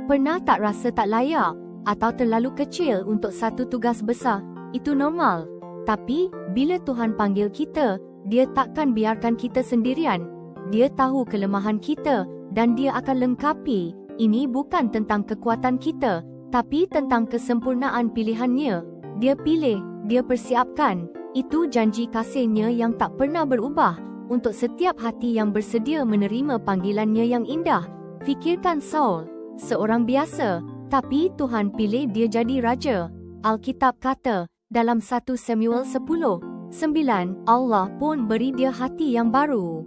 Pernah tak rasa tak layak atau terlalu kecil untuk satu tugas besar? Itu normal. Tapi, bila Tuhan panggil kita, Dia takkan biarkan kita sendirian. Dia tahu kelemahan kita dan Dia akan lengkapi. Ini bukan tentang kekuatan kita, tapi tentang kesempurnaan pilihan-Nya. Dia pilih, Dia persiapkan. Itu janji kasih-Nya yang tak pernah berubah untuk setiap hati yang bersedia menerima panggilan-Nya yang indah. Fikirkan Saul, seorang biasa, tapi Tuhan pilih dia jadi raja. Alkitab kata, dalam 1 Samuel 10:9, Allah pun beri dia hati yang baru.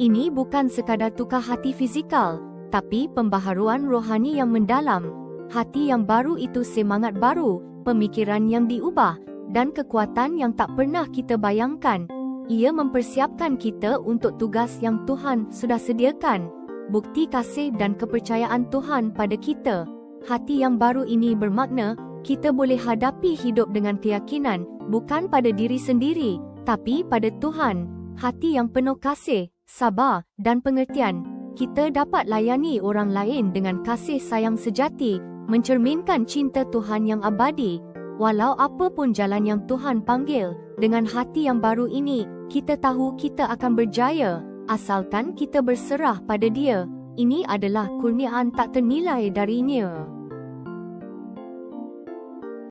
Ini bukan sekadar tukar hati fizikal, tapi pembaharuan rohani yang mendalam. Hati yang baru itu semangat baru, pemikiran yang diubah, dan kekuatan yang tak pernah kita bayangkan. Ia mempersiapkan kita untuk tugas yang Tuhan sudah sediakan. Bukti kasih dan kepercayaan Tuhan pada kita. Hati yang baru ini bermakna, kita boleh hadapi hidup dengan keyakinan, bukan pada diri sendiri, tapi pada Tuhan. Hati yang penuh kasih, sabar, dan pengertian. Kita dapat layani orang lain dengan kasih sayang sejati, mencerminkan cinta Tuhan yang abadi. Walau apa pun jalan yang Tuhan panggil, dengan hati yang baru ini, kita tahu kita akan berjaya, asalkan kita berserah pada Dia. Ini adalah kurniaan tak ternilai darinya.